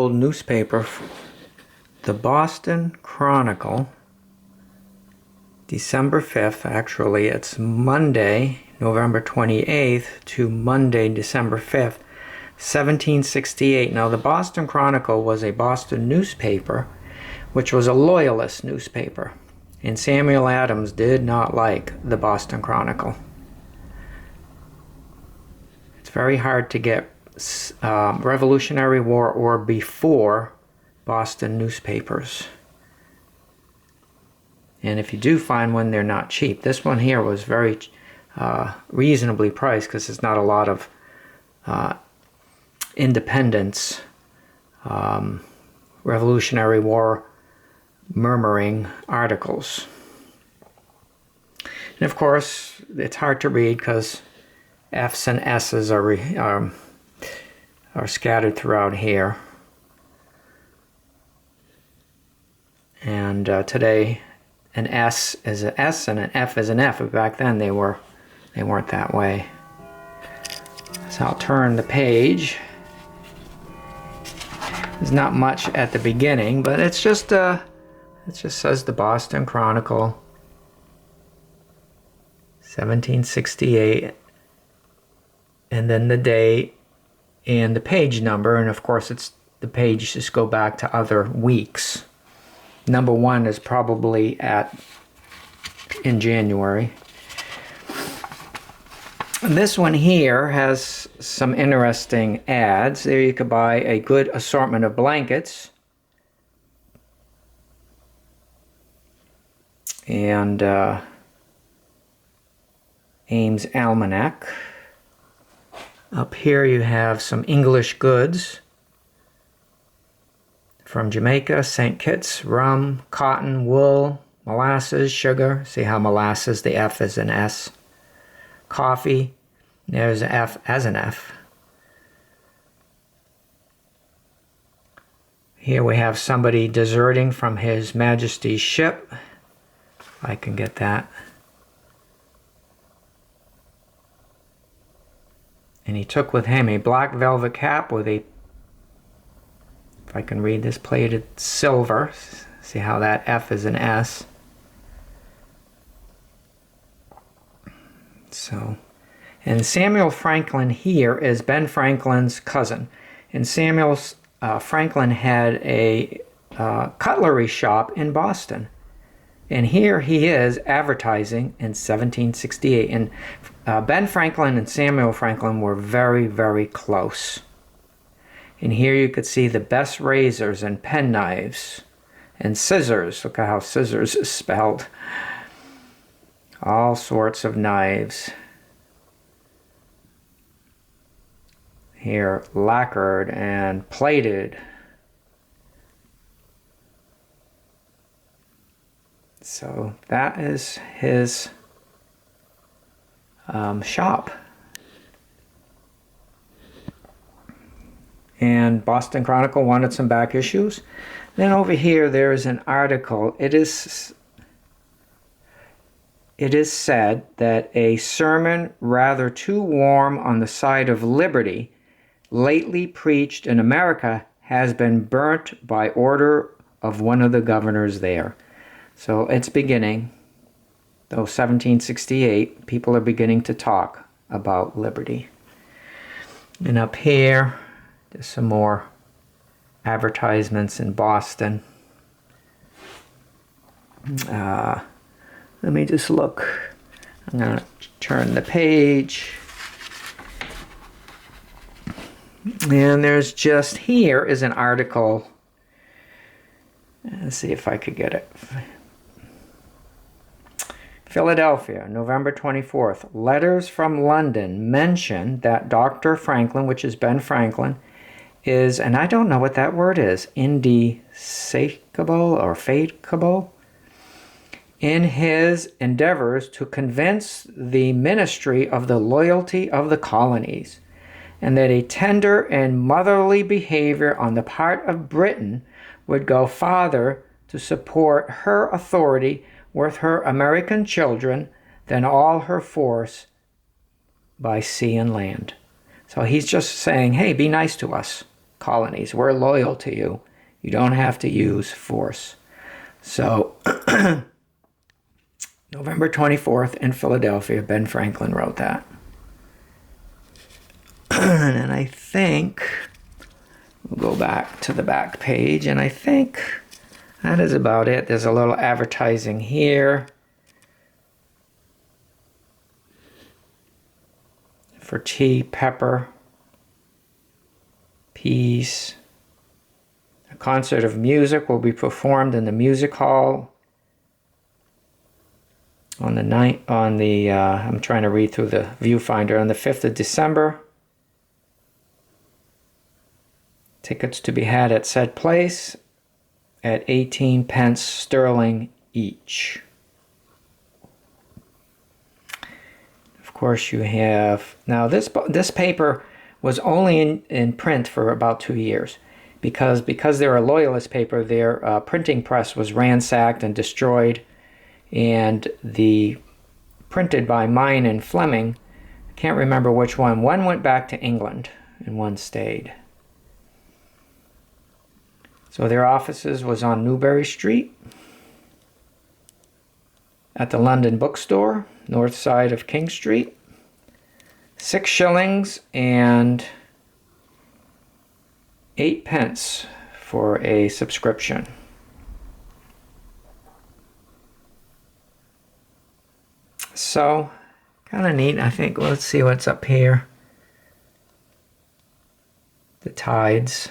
old newspaper, the Boston Chronicle, December 5th, actually it's Monday, November 28th to Monday, December 5th, 1768. Now the Boston Chronicle was a Boston newspaper, which was a Loyalist newspaper. And Samuel Adams did not like the Boston Chronicle. It's very hard to get Revolutionary War or before Boston newspapers. And if you do find one, they're not cheap. This one here was very reasonably priced because there's not a lot of independence, Revolutionary War murmuring articles. And of course, it's hard to read because F's and S's are scattered throughout here. And today, an S is an S and an F is an F, but back then they weren't that way. So I'll turn the page. There's not much at the beginning, but it's just it just says the Boston Chronicle, 1768, and then the date and the page number, and of course the pages go back to other weeks. Number 1 is probably in January. And this one here has some interesting ads. There you could buy a good assortment of blankets. And Ames Almanac. Up here you have some English goods. From Jamaica, St. Kitts, rum, cotton, wool, molasses, sugar. See how molasses, the F is an S. Coffee, there's an F as an F. Here we have somebody deserting from His Majesty's ship. If I can get that. And he took with him a black velvet cap with a, if I can read this, plated silver. See how that F is an S. So, and Samuel Franklin here is Ben Franklin's cousin. And Samuel Franklin had a cutlery shop in Boston. And here he is advertising in 1768. And Ben Franklin and Samuel Franklin were very, very close. And here you could see the best razors and penknives and scissors. Look at how scissors is spelled. All sorts of knives. Here, lacquered and plated. So that is his shop. And Boston Chronicle wanted some back issues. Then over here there is an article. It is said that a sermon rather too warm on the side of liberty lately preached in America has been burnt by order of one of the governors there. So it's beginning, though 1768, people are beginning to talk about liberty. And up here, there's some more advertisements in Boston. Let me just look. I'm going to turn the page. And there's just, here is an article. Let's see if I could get it. Philadelphia, November 24th. Letters from London mention that Dr. Franklin, which is Ben Franklin, is, and I don't know what that word is, indefatigable or fatigable, in his endeavors to convince the ministry of the loyalty of the colonies, and that a tender and motherly behavior on the part of Britain would go farther to support her authority with her American children than all her force by sea and land. So he's just saying, hey, be nice to us. colonies. We're loyal to you. You don't have to use force. So, November 24th in Philadelphia, Ben Franklin wrote that. And I think we'll go back to the back page, and I think that is about it. There's a little advertising here for tea, pepper, peas. A concert of music will be performed in the music hall on the night on the I'm trying to read through the viewfinder, on the 5th of December. Tickets to be had at said place at 18 pence sterling each. Of course, you have now this paper was only in print for about 2 years because they're a Loyalist paper. Their printing press was ransacked and destroyed, and the printed by Mine and Fleming, I can't remember which one. One went back to England and one stayed. So their offices was on Newbury Street, at the London Bookstore, north side of King Street. 6 shillings and 8 pence for a subscription. So, kind of neat, I think. Let's see what's up here. The tides.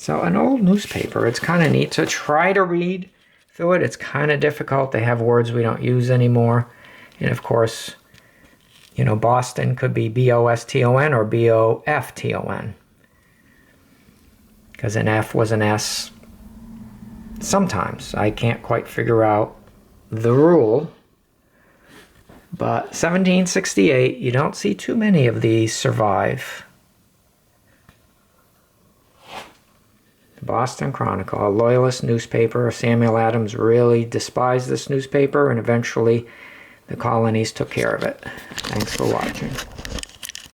So an old newspaper, it's kind of neat. So try to read through it. It's kind of difficult. They have words we don't use anymore. And of course, you know, Boston could be B-O-S-T-O-N or B-O-F-T-O-N. Because an F was an S. Sometimes I can't quite figure out the rule. But 1768, you don't see too many of these survive. The Boston Chronicle, a Loyalist newspaper. Samuel Adams really despised this newspaper, and eventually the colonies took care of it. Thanks for watching.